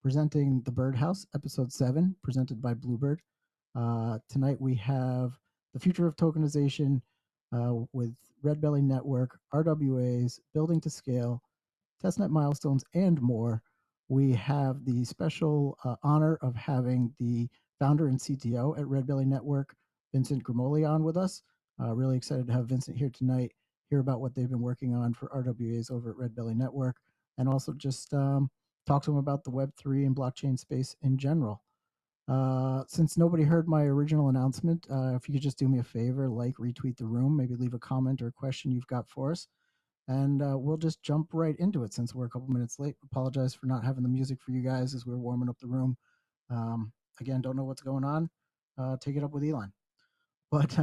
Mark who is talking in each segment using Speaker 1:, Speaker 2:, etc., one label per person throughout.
Speaker 1: presenting the Birdhouse, Episode 7, presented by Blubird. Tonight we have the future of tokenization with Redbelly Network, RWAs, building to scale, testnet milestones, and more. We have the special honor of having the founder and CTO at Redbelly Network, Vincent Grimoli, on with us. Really excited to have Vincent here tonight, hear about what they've been working on for RWAs over at Redbelly Network, and also just talk to him about the Web3 and blockchain space in general. Since nobody heard my original announcement, if you could just do me a favor, like, retweet the room, maybe leave a comment or a question you've got for us, and we'll just jump right into it since we're a couple minutes late. Apologize for not having the music for you guys as we're warming up the room. Again, don't know what's going on. Take it up with Elon. But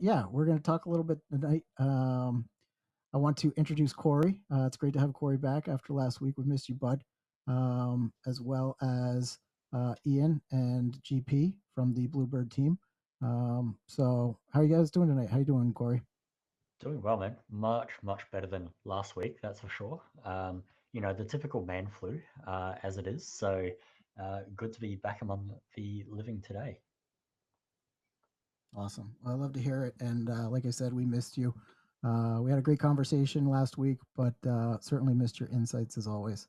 Speaker 1: yeah, we're going to talk a little bit tonight. I want to introduce Corey. It's great to have Corey back after last week. We missed you, bud. As well as Ian and GP from the Bluebird team. So how are you guys doing tonight? How you doing, Corey?
Speaker 2: Doing well, man. Much better than last week, that's for sure. The typical man flu, as it is. So good to be back among the living today.
Speaker 1: Awesome. Well, I love to hear it. And like I said, we missed you. We had a great conversation last week, but certainly missed your insights as always.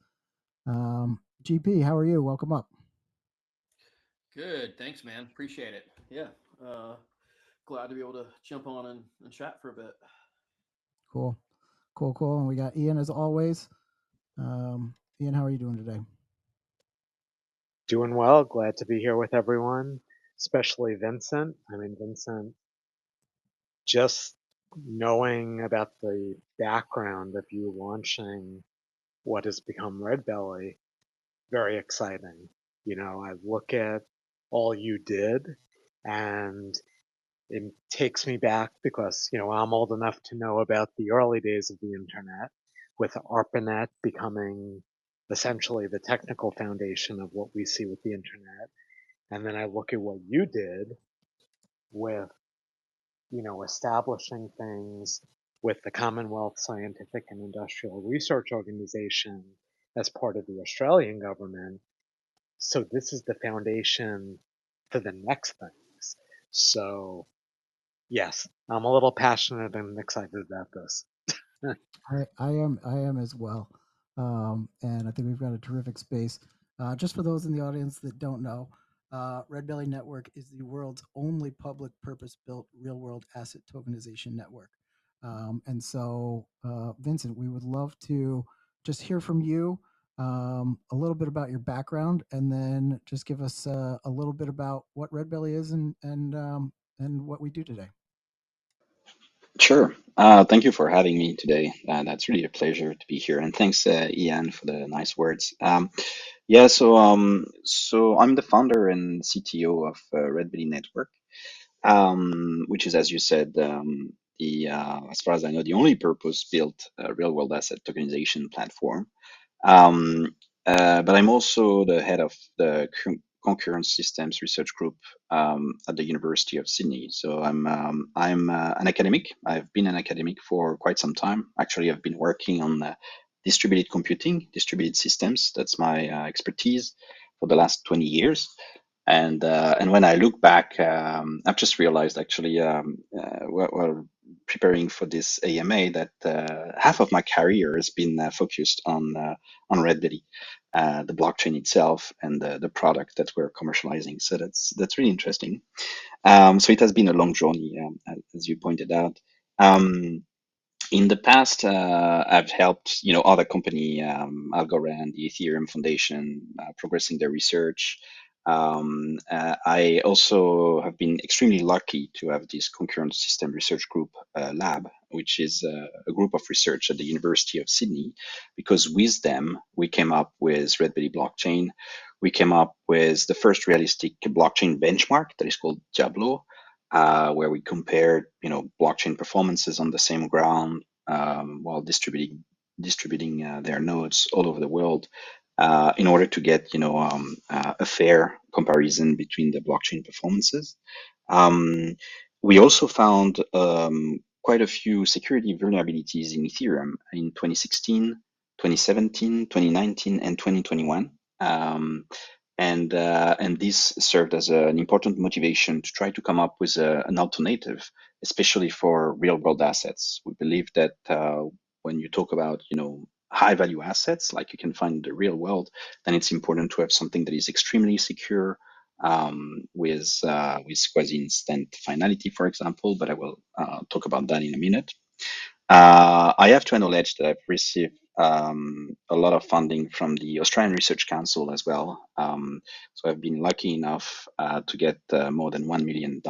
Speaker 1: GP, how are you? Welcome up.
Speaker 3: Good. Thanks, man. Appreciate it. Yeah. Uh, Glad to be able to jump on and chat for a bit.
Speaker 1: Cool. Cool. And we got Ian as always. Ian, how are you doing today?
Speaker 4: Doing well. Glad to be here with everyone, especially Vincent. Vincent, just knowing about the background of you launching what has become Redbelly, very exciting. I look at all you did and it takes me back because, I'm old enough to know about the early days of the internet with ARPANET becoming essentially the technical foundation of what we see with the internet. And then I look at what you did with, establishing things with the Commonwealth Scientific and Industrial Research Organization as part of the Australian government. So this is the foundation for the next things. So yes, I'm a little passionate and excited about this.
Speaker 1: I am as well. And I think we've got a terrific space. Just for those in the audience that don't know, Red Belly Network is the world's only public purpose built real world asset tokenization network. Vincent, we would love to just hear from you a little bit about your background, and then just give us a little bit about what Red Belly is and what we do today.
Speaker 5: Sure. Thank you for having me today. That's really a pleasure to be here, and thanks, Ian, for the nice words. So I'm the founder and CTO of Redbelly Network, which is, as you said, the as far as I know, the only purpose-built real-world asset tokenization platform. Um, but I'm also the head of the Concurrent Systems Research Group at the University of Sydney. So I'm an academic. I've been an academic for quite some time. Actually, I've been working on distributed computing, distributed systems. That's my expertise for the last 20 years. And when I look back, I've just realized actually, while preparing for this AMA, that half of my career has been focused on Redbelly, the blockchain itself, and the product that we're commercializing. So that's really interesting. So it has been a long journey, as you pointed out. In the past, I've helped other company, Algorand, the Ethereum Foundation, progressing their research. I also have been extremely lucky to have this concurrent system research group lab, which is a group of research at the University of Sydney, because with them we came up with Redbelly blockchain. We came up with the first realistic blockchain benchmark that is called Diablo, where we compared blockchain performances on the same ground while distributing their nodes all over the world in order to get a fair comparison between the blockchain performances. We also found quite a few security vulnerabilities in Ethereum in 2016. 2017, 2019, and 2021. And this served as an important motivation to try to come up with an alternative, especially for real world assets. We believe that when you talk about, high value assets like you can find in the real world, then it's important to have something that is extremely secure, with quasi instant finality, for example. But I will talk about that in a minute. I have to acknowledge that I've received a lot of funding from the Australian Research Council as well. So I've been lucky enough to get more than $1 million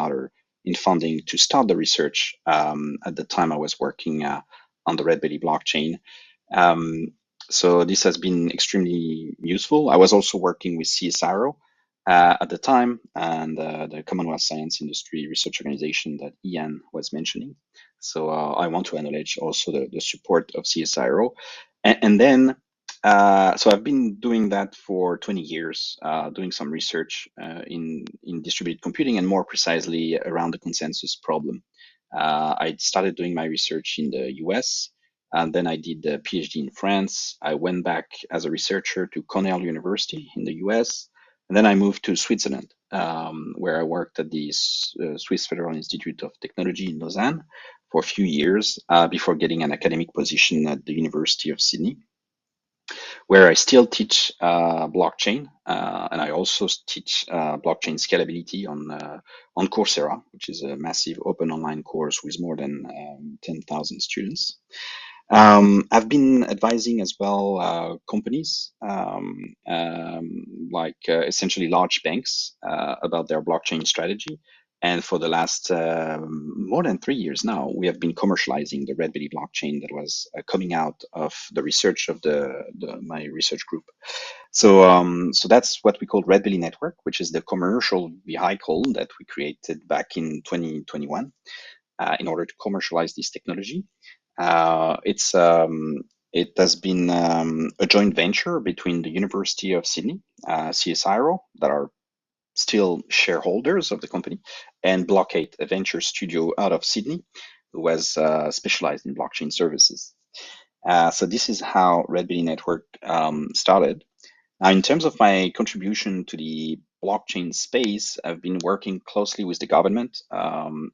Speaker 5: in funding to start the research at the time I was working on the Redbelly blockchain. So this has been extremely useful. I was also working with CSIRO at the time, and the Commonwealth Science Industry Research Organization that Ian was mentioning. So I want to acknowledge also the support of CSIRO. And then, so I've been doing that for 20 years, doing some research in distributed computing, and more precisely around the consensus problem. I started doing my research in the US, and then I did the PhD in France. I went back as a researcher to Cornell University in the US, and then I moved to Switzerland, where I worked at the Swiss Federal Institute of Technology in Lausanne for a few years before getting an academic position at the University of Sydney, where I still teach blockchain, and I also teach blockchain scalability on Coursera, which is a massive open online course with more than 10,000 students. I've been advising as well companies, like essentially large banks, about their blockchain strategy. And for the last more than 3 years now, we have been commercializing the Redbelly blockchain that was coming out of the research of my research group. So that's what we call Redbelly Network, which is the commercial vehicle that we created back in 2021 in order to commercialize this technology. It has been a joint venture between the University of Sydney, CSIRO, that are still shareholders of the company, and Block8, a venture studio out of Sydney, who was specialized in blockchain services. So this is how Redbelly Network started. Now, in terms of my contribution to the blockchain space, I've been working closely with the government,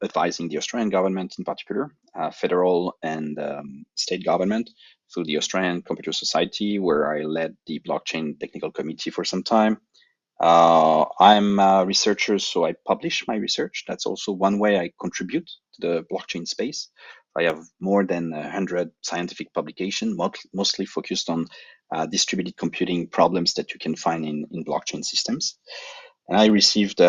Speaker 5: advising the Australian government in particular, federal and state government, through the Australian Computer Society, where I led the blockchain technical committee for some time. I'm a researcher, so I publish my research. That's also one way I contribute to the blockchain space. I have more than 100 scientific publications, mostly focused on distributed computing problems that you can find in blockchain systems. And I received,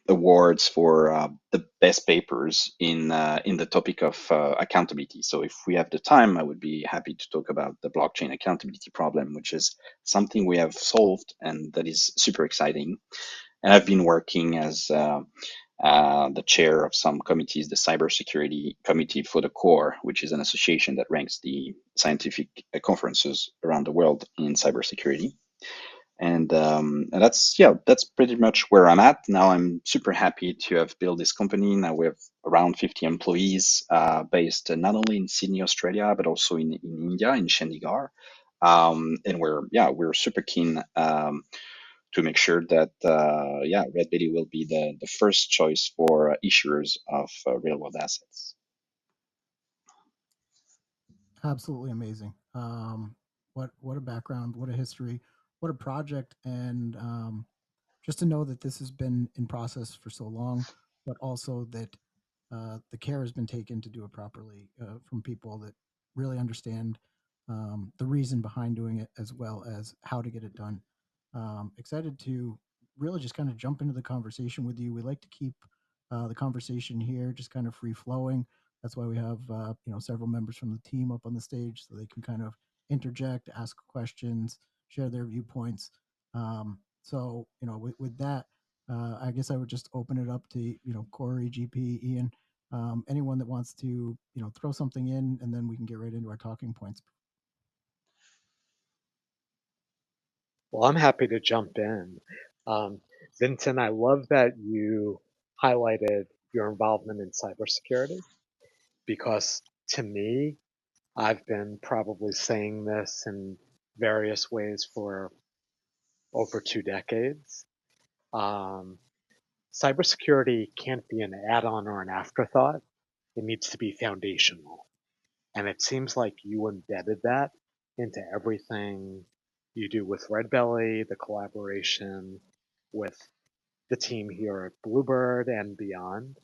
Speaker 5: awards for the best papers in the topic of accountability. So if we have the time, I would be happy to talk about the blockchain accountability problem, which is something we have solved and that is super exciting. And I've been working as the chair of some committees, the Cybersecurity Committee for the Core, which is an association that ranks the scientific conferences around the world in cybersecurity. And that's pretty much where I'm at now. I'm super happy to have built this company. Now we have around 50 employees, based not only in Sydney, Australia, but also in India, in Chandigarh. And we're super keen to make sure that Redbelly will be the first choice for issuers of real world assets.
Speaker 1: Absolutely amazing. What a background, what a history, what a project, and just to know that this has been in process for so long, but also that the care has been taken to do it properly from people that really understand the reason behind doing it as well as how to get it done. Excited to really just kind of jump into the conversation with you. We like to keep the conversation here just kind of free flowing. That's why we have several members from the team up on the stage so they can kind of interject, ask questions, share their viewpoints. With that, I guess I would just open it up to Corey, GP, Ian, anyone that wants to throw something in, and then we can get right into our talking points.
Speaker 4: Well, I'm happy to jump in. Vincent, I love that you highlighted your involvement in cybersecurity because to me, I've been probably saying this in various ways for over 2 decades. Cybersecurity can't be an add-on or an afterthought. It needs to be foundational. And it seems like you embedded that into everything you do with Redbelly, the collaboration with the team here at Blubird and beyond.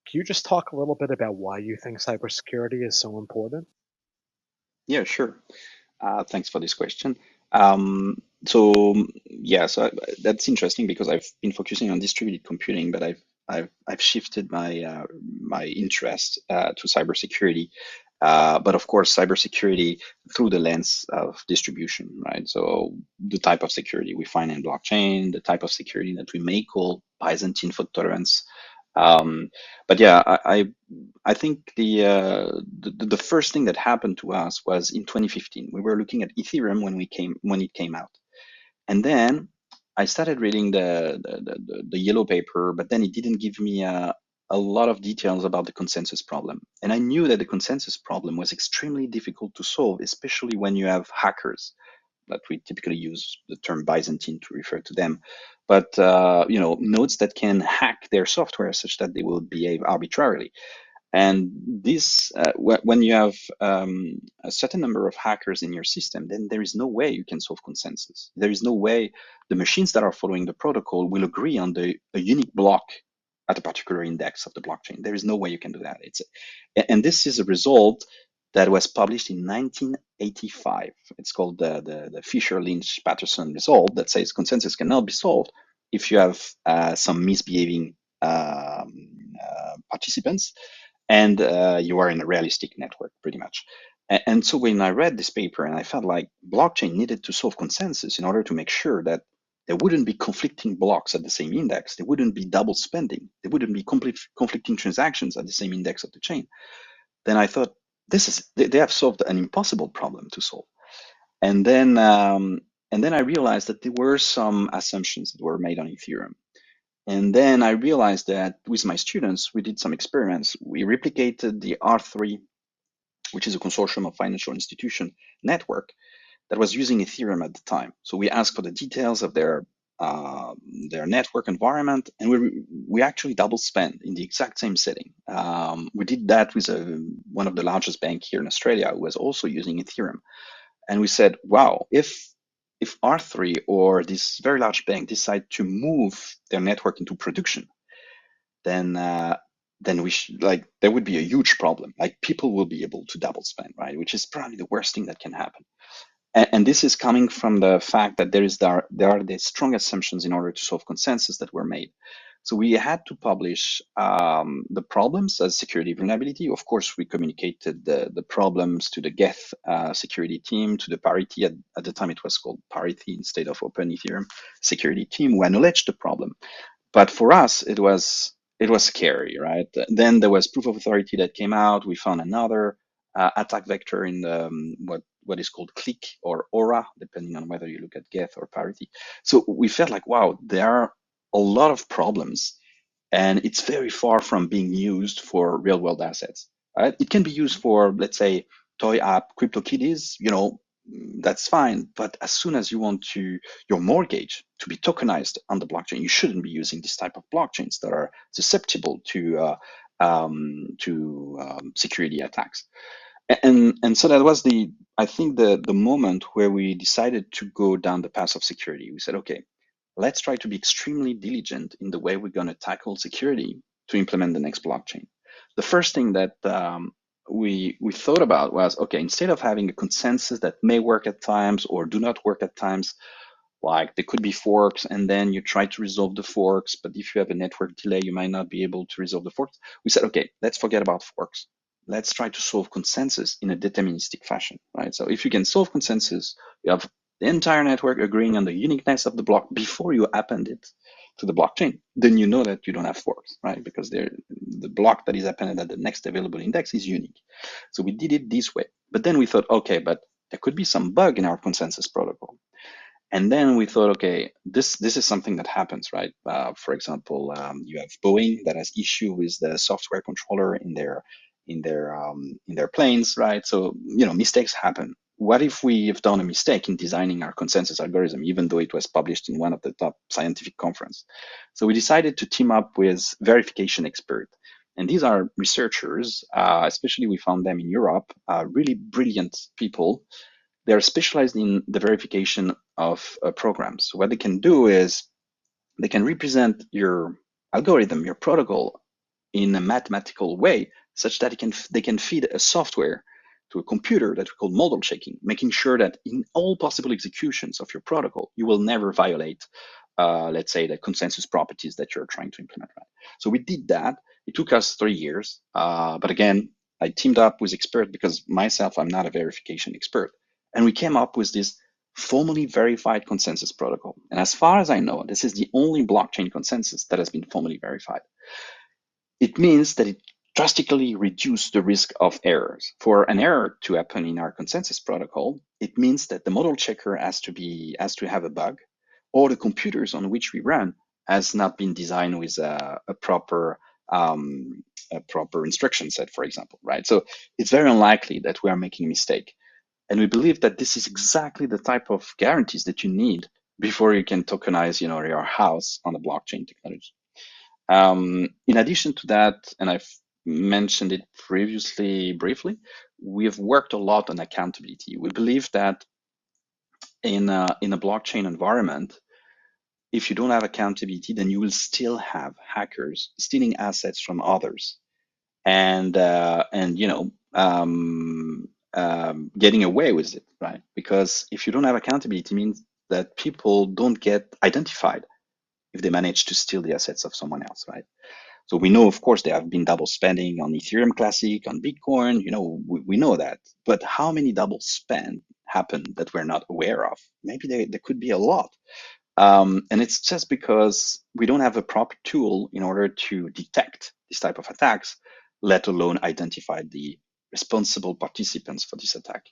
Speaker 4: Can you just talk a little bit about why you think cybersecurity is so important?
Speaker 5: Yeah, sure. Thanks for this question. So that's interesting because I've been focusing on distributed computing, but I've shifted my interest to cybersecurity. But of course, cybersecurity through the lens of distribution, right? So the type of security we find in blockchain, the type of security that we may call Byzantine fault tolerance. But yeah, I think the first thing that happened to us was in 2015. We were looking at Ethereum when it came out, and then I started reading the yellow paper, but then it didn't give me a lot of details about the consensus problem. And I knew that the consensus problem was extremely difficult to solve, especially when you have hackers, that we typically use the term Byzantine to refer to them. But nodes that can hack their software such that they will behave arbitrarily. And this, when you have a certain number of hackers in your system, then there is no way you can solve consensus. There is no way the machines that are following the protocol will agree on a unique block at a particular index of the blockchain. There is no way you can do that. And this is a result that was published in 1985. It's called the Fisher-Lynch-Patterson result that says consensus cannot be solved if you have some misbehaving participants and you are in a realistic network, pretty much. And so when I read this paper, and I felt like blockchain needed to solve consensus in order to make sure that there wouldn't be conflicting blocks at the same index, there wouldn't be double spending, there wouldn't be conflicting transactions at the same index of the chain, then I thought they have solved an impossible problem to solve. And then I realized that there were some assumptions that were made on Ethereum. And then I realized that with my students, we did some experiments. We replicated the R3, which is a consortium of financial institution network that was using Ethereum at the time. So we asked for the details of their network environment, and we actually double spent in the exact same setting. We did that with one of the largest banks here in Australia who was also using Ethereum. And we said, wow, if R3 or this very large bank decide to move their network into production, then there would be a huge problem. Like people will be able to double spend, right? Which is probably the worst thing that can happen. And this is coming from the fact that there are these strong assumptions in order to solve consensus that were made. So we had to publish the problems as security vulnerability. Of course, we communicated the problems to the Geth security team, to the Parity, at the time it was called Parity instead of Open Ethereum security team, who acknowledged the problem. But for us, it was scary, right? Then there was proof of authority that came out. We found another attack vector in the what is called Click or Aura, depending on whether you look at Geth or Parity. So we felt like, wow, there are a lot of problems, and it's very far from being used for real world assets. Right? It can be used for, let's say, toy app, CryptoKitties, that's fine. But as soon as you want your mortgage to be tokenized on the blockchain, you shouldn't be using this type of blockchains that are susceptible to security attacks. And so that was I think the moment where we decided to go down the path of security. We said, okay, let's try to be extremely diligent in the way we're going to tackle security to implement the next blockchain. The first thing that we thought about was, okay, instead of having a consensus that may work at times or do not work at times, like there could be forks and then you try to resolve the forks, but if you have a network delay, you might not be able to resolve the forks. We said, okay, let's forget about forks. Let's try to solve consensus in a deterministic fashion, right? So if you can solve consensus, you have the entire network agreeing on the uniqueness of the block before you append it to the blockchain, then you know that you don't have forks, right? Because the block that is appended at the next available index is unique. So we did it this way. But then we thought, okay, but there could be some bug in our consensus protocol. And then we thought, okay, this is something that happens, right? For example, you have Boeing that has issue with the software controller in in their planes, right? So mistakes happen. What if we have done a mistake in designing our consensus algorithm, even though it was published in one of the top scientific conference? So we decided to team up with verification experts. And these are researchers, especially we found them in Europe, really brilliant people. They're specialized in the verification of programs. So what they can do is they can represent your algorithm, your protocol, in a mathematical way, such that they can feed a software to a computer that we call model checking, making sure that in all possible executions of your protocol, you will never violate, let's say, the consensus properties that you're trying to implement. Right? So we did that. It took us 3 years, but again, I teamed up with experts because myself, I'm not a verification expert, and we came up with this formally verified consensus protocol. And as far as I know, this is the only blockchain consensus that has been formally verified. It means that it drastically reduced the risk of errors. For an error to happen in our consensus protocol, it means that the model checker has to have a bug, or the computers on which we run has not been designed with a proper instruction set, for example, right? So it's very unlikely that we are making a mistake. And we believe that this is exactly the type of guarantees that you need before you can tokenize, your house on a blockchain technology. In addition to that, and I've mentioned it previously briefly, we've worked a lot on accountability. We believe that in a blockchain environment, if you don't have accountability, then you will still have hackers stealing assets from others, and getting away with it, right? Because if you don't have accountability, it means that people don't get identified if they manage to steal the assets of someone else, right? So we know, of course, there have been double spending on Ethereum Classic, on Bitcoin. We know that. But how many double spend happen that we're not aware of? Maybe there could be a lot. And it's just because we don't have a proper tool in order to detect this type of attacks, let alone identify the responsible participants for this attack.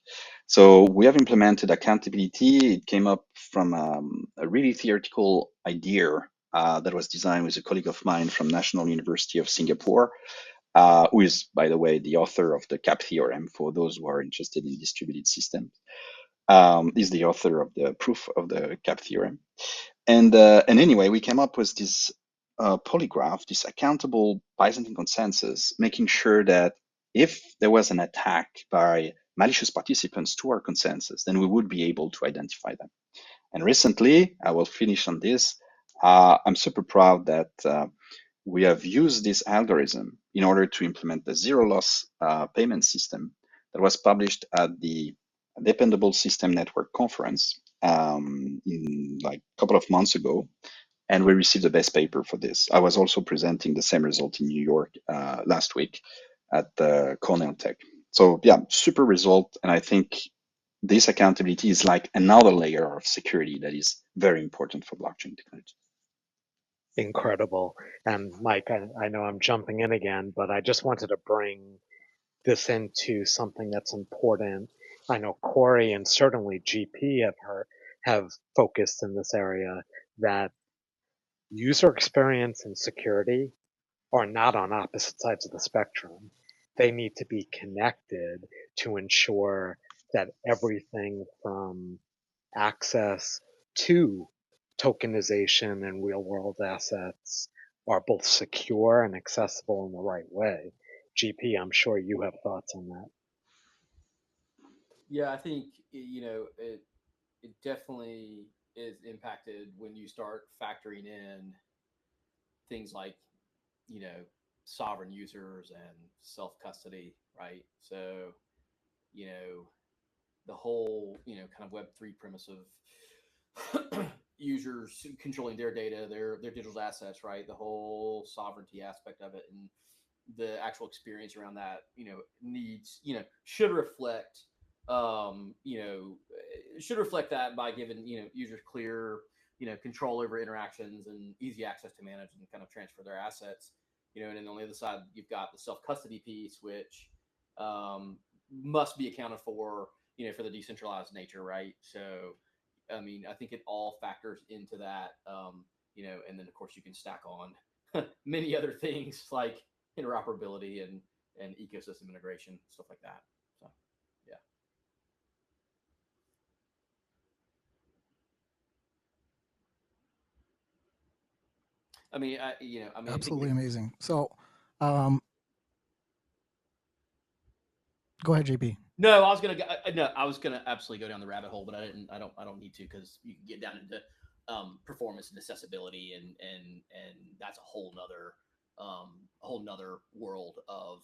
Speaker 5: So we have implemented accountability. It came up from a really theoretical idea that was designed with a colleague of mine from National University of Singapore, who is, by the way, the author of the CAP theorem for those who are interested in distributed systems. Is the author of the proof of the CAP theorem. And anyway, we came up with this polygraph, this accountable Byzantine consensus, making sure that if there was an attack by malicious participants to our consensus, then we would be able to identify them. And recently, I will finish on this. I'm super proud that we have used this algorithm in order to implement the zero loss payment system that was published at the Dependable System Network conference in like a couple of months ago, and we received the best paper for this. I was also presenting the same result in New York last week at Cornell Tech. So yeah, super result, and I think this accountability is like another layer of security that is very important for blockchain technology.
Speaker 4: Incredible. And Mike, I know I'm jumping in again, but I just wanted to bring this into something that's important. I know Corey and certainly GP have focused in this area, that user experience and security are not on opposite sides of the spectrum. They need to be connected to ensure that everything from access to tokenization and real world assets are both secure and accessible in the right way. GP, I'm sure you have thoughts on that.
Speaker 3: Yeah, I think it definitely is impacted when you start factoring in things like you know sovereign users and self custody, right? So you know the whole kind of Web3 premise of users controlling their data, their digital assets, right? The whole sovereignty aspect of it and the actual experience around that, needs, should reflect, um, you know, should reflect that by giving, users clear, control over interactions and easy access to manage and kind of transfer their assets, and then on the other side, you've got the self custody piece, which must be accounted for, for the decentralized nature, right? So, I mean, I think it all factors into that, and then of course you can stack on many other things like interoperability and and ecosystem integration, stuff like that. So, yeah. I mean,
Speaker 1: Absolutely amazing. So, um, go ahead, JP.
Speaker 3: No, I was gonna I was gonna absolutely go down the rabbit hole, but I didn't. I don't need to, because you can get down into performance and accessibility, and that's a whole nother world of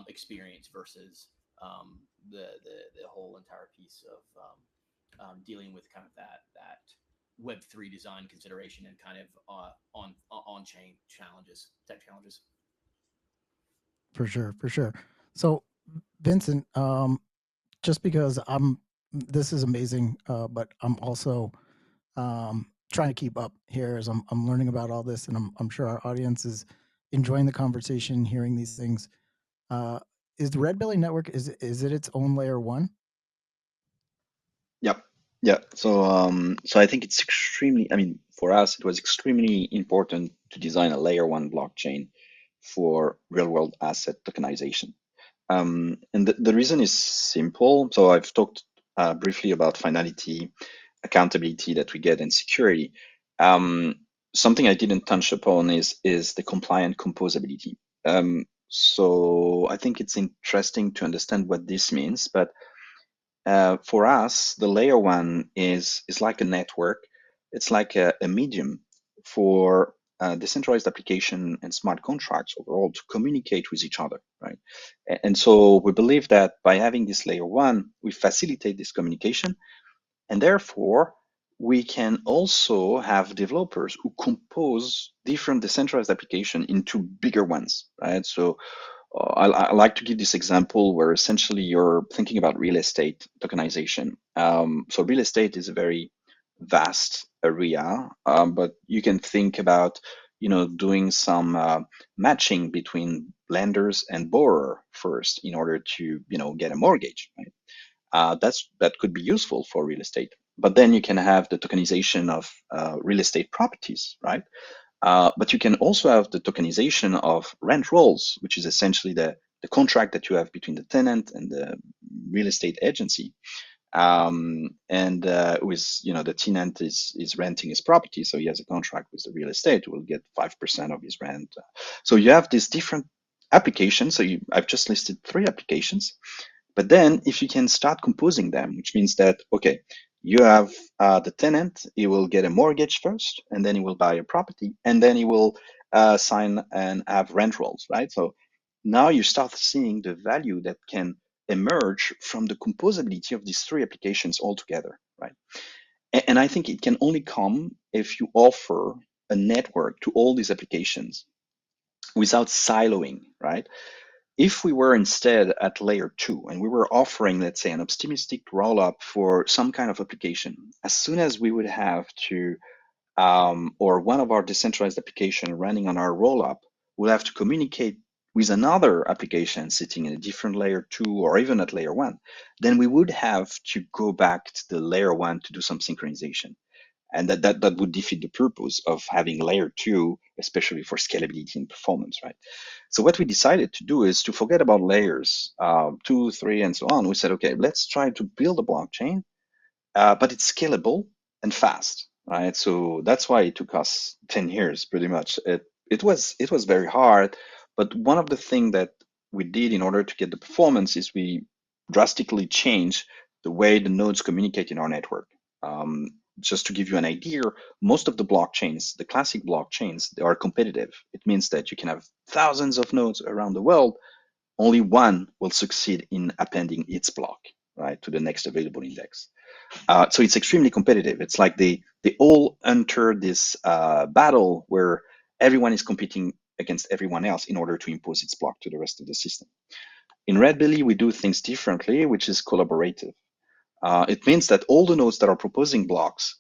Speaker 3: experience versus the whole entire piece of dealing with kind of that Web3 design consideration and kind of on chain tech challenges.
Speaker 1: For sure, for sure. So, Vincent, just because this is amazing, but I'm also trying to keep up here as I'm learning about all this, and I'm sure our audience is enjoying the conversation, hearing these things. Uh, is the Redbelly Network, is it its own layer one?
Speaker 5: Yep. Yeah. So I think it's extremely, I mean, for us, it was extremely important to design a layer one blockchain for real world asset tokenization. And the reason is simple. So I've talked briefly about finality, accountability that we get, and security. Um, Something I didn't touch upon is the compliant composability. So I think it's interesting to understand what this means, but for us, the layer one is like a network. It's like a medium for decentralized application and smart contracts overall to communicate with each other, right? And so we believe that by having this layer one, we facilitate this communication, and therefore we can also have developers who compose different decentralized application into bigger ones, right? So I like to give this example where essentially you're thinking about real estate tokenization. So real estate is a very vast area, but you can think about, doing some matching between lenders and borrower first in order to, get a mortgage, right? That could be useful for real estate. But then you can have the tokenization of real estate properties, right? But you can also have the tokenization of rent rolls, which is essentially the contract that you have between the tenant and the real estate agency. And with the tenant is renting his property, so he has a contract with the real estate, will get 5% of his rent. So you have these different applications. So I've just listed 3 applications. But then if you can start composing them, which means that, okay, you have the tenant, he will get a mortgage first, and then he will buy a property, and then he will sign and have rent rolls, right? So now you start seeing the value that can emerge from the composability of these 3 applications all together, right? And I think it can only come if you offer a network to all these applications without siloing, right? If we were instead at layer 2 and we were offering, let's say, an optimistic rollup for some kind of application, as soon as we would have to, or one of our decentralized application running on our rollup will have to communicate with another application sitting in a different layer 2 or even at layer 1, then we would have to go back to the layer 1 to do some synchronization. And that would defeat the purpose of having layer 2, especially for scalability and performance, right? So what we decided to do is to forget about layers 2, 3, and so on. We said, okay, let's try to build a blockchain, but it's scalable and fast, right? So that's why it took us 10 years, pretty much. It was very hard, but one of the things that we did in order to get the performance is we drastically changed the way the nodes communicate in our network. Just to give you an idea, most of the blockchains, the classic blockchains, they are competitive. It means that you can have thousands of nodes around the world. Only one will succeed in appending its block, right, to the next available index. So it's extremely competitive. It's like they all enter this battle where everyone is competing against everyone else in order to impose its block to the rest of the system. In Redbelly, we do things differently, which is collaborative. It means that all the nodes that are proposing blocks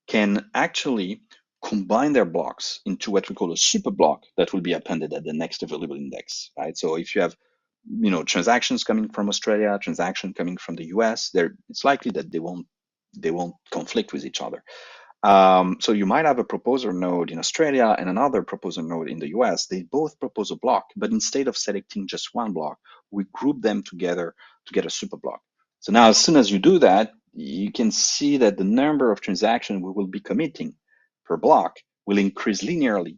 Speaker 5: can actually combine their blocks into what we call a super block that will be appended at the next available index, right? So if you have transactions coming from Australia, transaction coming from the US, it's likely that they won't conflict with each other. So you might have a proposer node in Australia and another proposer node in the US. They both propose a block, but instead of selecting just one block, we group them together to get a super block. So now, as soon as you do that, you can see that the number of transactions we will be committing per block will increase linearly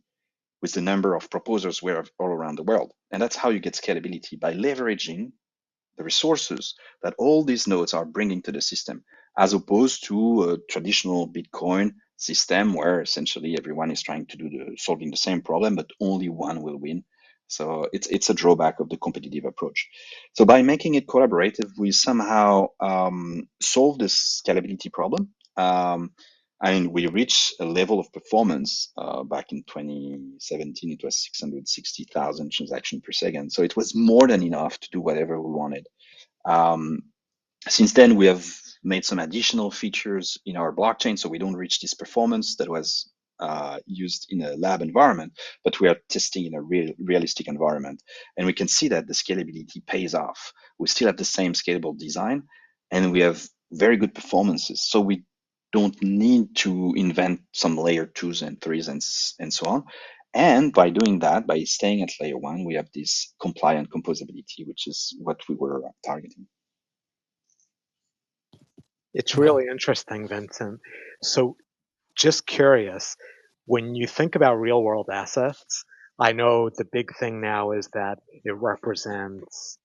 Speaker 5: with the number of proposers we have all around the world. And that's how you get scalability, by leveraging the resources that all these nodes are bringing to the system, as opposed to a traditional Bitcoin system where essentially everyone is trying to do solving the same problem, but only one will win. So it's a drawback of the competitive approach. So by making it collaborative, we somehow solve this scalability problem. I mean, we reached a level of performance back in 2017. It was 660,000 transactions per second. So it was more than enough to do whatever we wanted. Um, since then, we have made some additional features in our blockchain, so we don't reach this performance that was used in a lab environment, but we are testing in a realistic environment. And we can see that the scalability pays off. We still have the same scalable design, and we have very good performances. So we don't need to invent some layer twos and threes and so on. And by doing that, by staying at layer one, we have this compliant composability, which is what we were targeting.
Speaker 4: It's
Speaker 1: Wow.
Speaker 4: really interesting, Vincent. So, just curious, when you think about real world assets, I know the big thing now is that it represents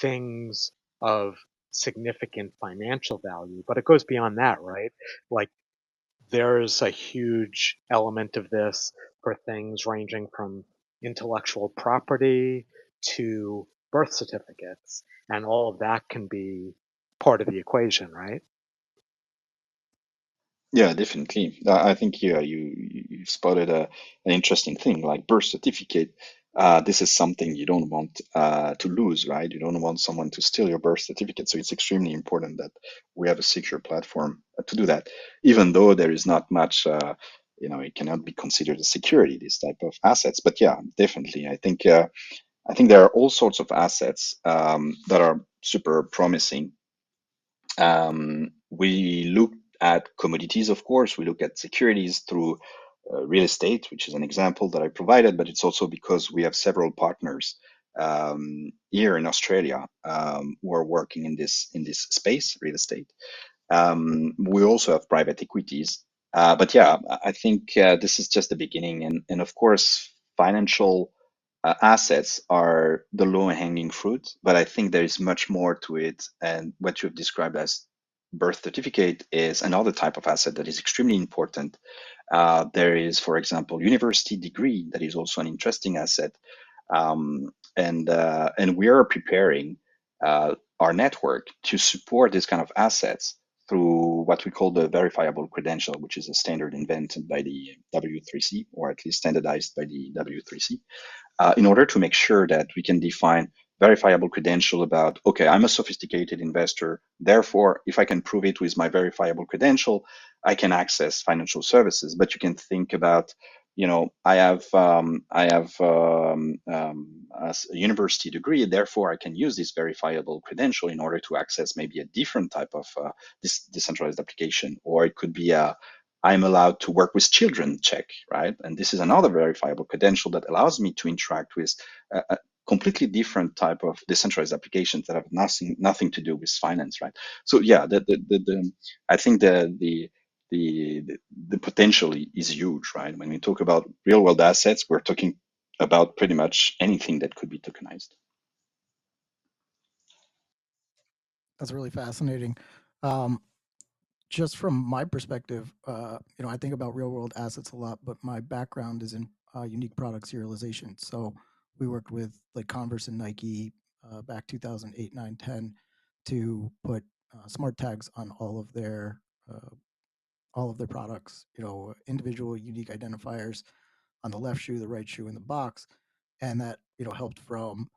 Speaker 4: things of significant financial value, but it goes beyond that, right? Like, there's a huge element of this for things ranging from intellectual property to birth certificates, and all of that can be part of the equation, right?
Speaker 5: Yeah, definitely. I think you spotted an interesting thing, like birth certificate. This is something you don't want to lose, right? You don't want someone to steal your birth certificate. So it's extremely important that we have a secure platform to do that, even though there is not much, it cannot be considered a security, this type of assets. But yeah, definitely. I think there are all sorts of assets that are super promising. We look at commodities, of course. We look at securities through real estate, which is an example that I provided, but it's also because we have several partners here in Australia who are working in this space, real estate. We also have private equities. But yeah, I think this is just the beginning. And of course, financial assets are the low hanging fruit, but I think there is much more to it. And what you've described as birth certificate is another type of asset that is extremely important. There is, for example, university degree that is also an interesting asset. And we are preparing our network to support this kind of assets through what we call the verifiable credential, which is a standard invented by the W3C, or at least standardized by the W3C, in order to make sure that we can define verifiable credential about, okay, I'm a sophisticated investor. Therefore, if I can prove it with my verifiable credential, I can access financial services. But you can think about, I have a university degree, therefore I can use this verifiable credential in order to access maybe a different type of this decentralized application, or it could be a I'm allowed to work with children check, right? And this is another verifiable credential that allows me to interact with a completely different type of decentralized applications that have nothing to do with finance, right? So yeah, I think the potential is huge, right? When we talk about real world assets, we're talking about pretty much anything that could be tokenized.
Speaker 1: That's really fascinating. Um, just from my perspective, I think about real world assets a lot, but my background is in unique product serialization. So we worked with like Converse and Nike back 2008, 9, 10 to put smart tags on uh, all of their products. Individual unique identifiers on the left shoe, the right shoe, in the box, and that helped from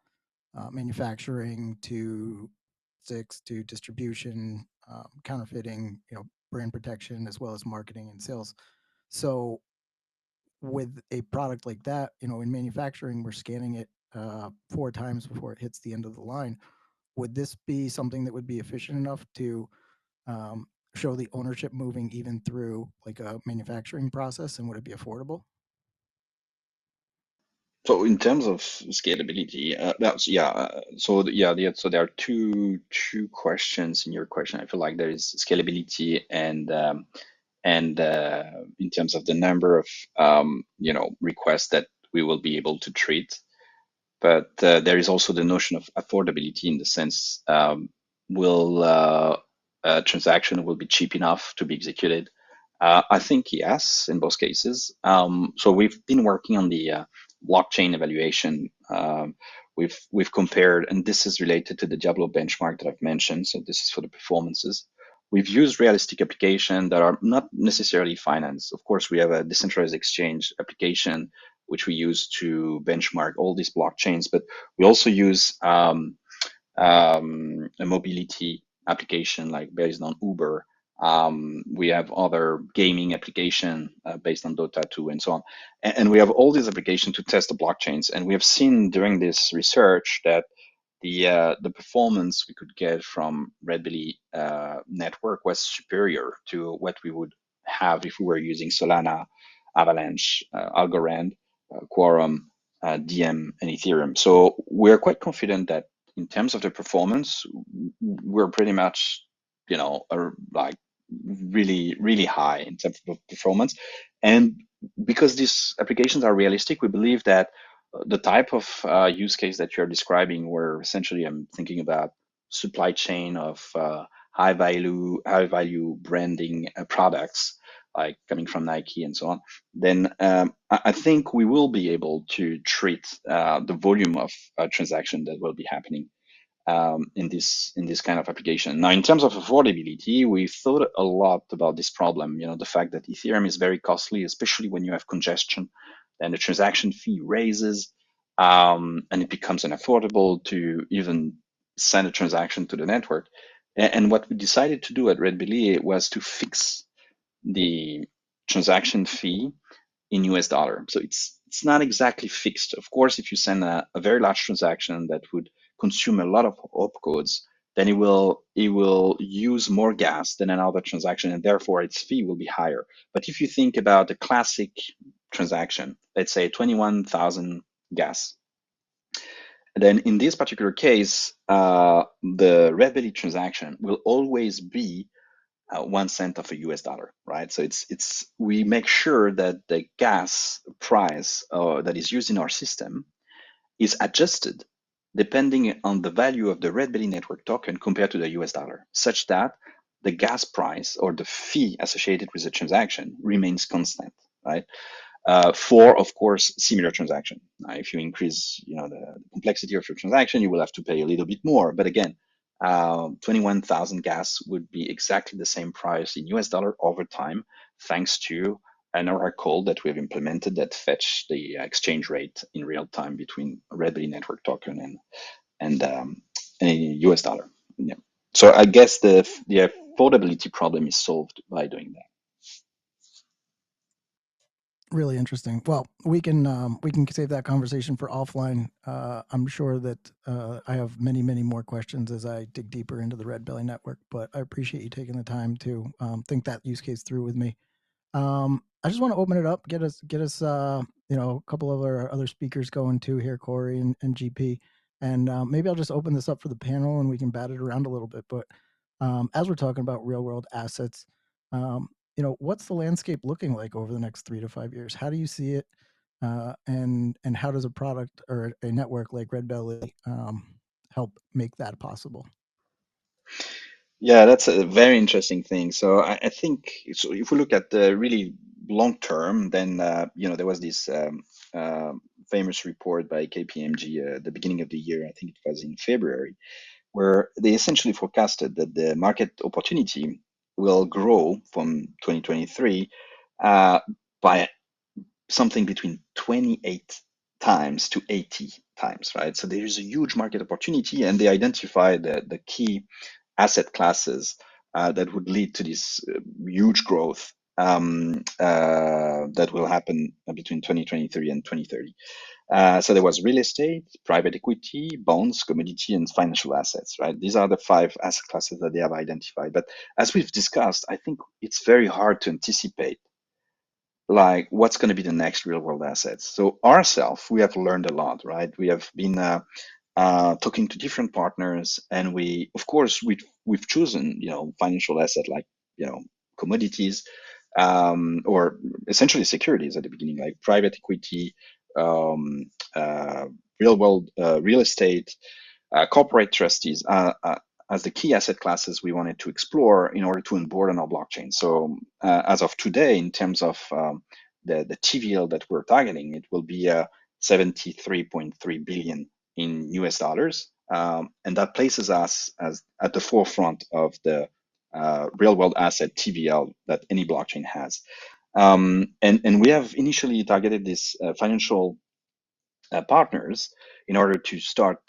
Speaker 1: manufacturing to six to distribution, counterfeiting, brand protection, as well as marketing and sales. So with a product like that, in manufacturing, we're scanning it 4 times before it hits the end of the line. Would this be something that would be efficient enough to show the ownership moving even through like a manufacturing process, and would it be affordable?
Speaker 5: So in terms of scalability, so there are two questions in your question. I feel like there is scalability and in terms of the number of requests that we will be able to treat. But there is also the notion of affordability in the sense, will a transaction will be cheap enough to be executed? I think yes, in both cases. So we've been working on the blockchain evaluation. We've compared, and this is related to the Diablo benchmark that I've mentioned. So this is for the performances. We've used realistic applications that are not necessarily finance. Of course, we have a decentralized exchange application which we use to benchmark all these blockchains, but we also use a mobility application like based on Uber. We have other gaming application based on Dota 2 and so on. And we have all these applications to test the blockchains. And we have seen during this research that the performance we could get from Redbelly network was superior to what we would have if we were using Solana, Avalanche, Algorand, Quorum, DM, and Ethereum. So we're quite confident that in terms of the performance, we're pretty much, are like really, really high in terms of performance. And because these applications are realistic, we believe that the type of use case that you're describing, where essentially I'm thinking about supply chain of high value branding products, like coming from Nike and so on, then I think we will be able to treat the volume of transaction that will be happening in this kind of application. Now, in terms of affordability, we thought a lot about this problem. The fact that Ethereum is very costly, especially when you have congestion, then the transaction fee raises, and it becomes unaffordable to even send a transaction to the network. And what we decided to do at Redbelly was to fix the transaction fee in US dollar. So it's not exactly fixed. Of course, if you send a very large transaction that would consume a lot of opcodes, then it will use more gas than another transaction, and therefore its fee will be higher. But if you think about the classic transaction, let's say 21,000 gas, then in this particular case, the Redbelly transaction will always be 1 cent of a US dollar, right? So we make sure that the gas price that is used in our system is adjusted depending on the value of the Redbelly network token compared to the US dollar, such that the gas price or the fee associated with the transaction remains constant, right? For, of course, similar transaction. If you increase, the complexity of your transaction, you will have to pay a little bit more. But again, 21,000 gas would be exactly the same price in US dollar over time, thanks to an oracle that we have implemented that fetch the exchange rate in real time between Redbelly network token and US dollar. Yeah. So I guess the affordability problem is solved by doing that.
Speaker 1: Really interesting. Well, we can save that conversation for offline. I'm sure that I have many, many more questions as I dig deeper into the Redbelly network. But I appreciate you taking the time to think that use case through with me. I just want to open it up, get us a couple of our other speakers going too here, Corey and GP, and maybe I'll just open this up for the panel and we can bat it around a little bit. But as we're talking about real world assets, what's the landscape looking like over the next 3 to 5 years? How do you see it? And how does a product or a network like Redbelly help make that possible?
Speaker 5: Yeah, that's a very interesting thing. So I think, so if we look at the really long term, then there was this famous report by KPMG at the beginning of the year. I think it was in February, where they essentially forecasted that the market opportunity will grow from 2023 by something between 28 times to 80 times, right? So there is a huge market opportunity, and they identified the key asset classes that would lead to this huge growth that will happen between 2023 and 2030. So there was real estate, private equity, bonds, commodity, and financial assets, right? These are the 5 asset classes that they have identified. But as we've discussed, I think it's very hard to anticipate like what's going to be the next real world assets. So ourselves, we have learned a lot, right? We have been talking to different partners, and we, of course, we've chosen, financial asset like, commodities, or essentially securities at the beginning, like private equity, um, uh, real estate, corporate trustees as the key asset classes we wanted to explore in order to onboard on our blockchain. So as of today, in terms of the TVL that we're targeting, it will be 73.3 billion in US dollars. And that places us as at the forefront of the real world asset TVL that any blockchain has. And we have initially targeted this financial partners in order to start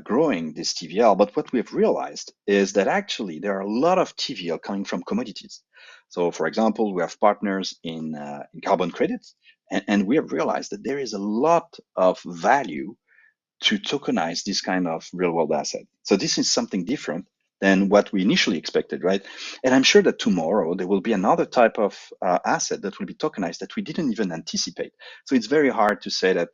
Speaker 5: growing this TVL. But what we've realized is that actually there are a lot of TVL coming from commodities. So, for example, we have partners in carbon credits, and we have realized that there is a lot of value to tokenize this kind of real world asset. So this is something different than what we initially expected, right? And I'm sure that tomorrow there will be another type of asset that will be tokenized that we didn't even anticipate. So it's very hard to say that,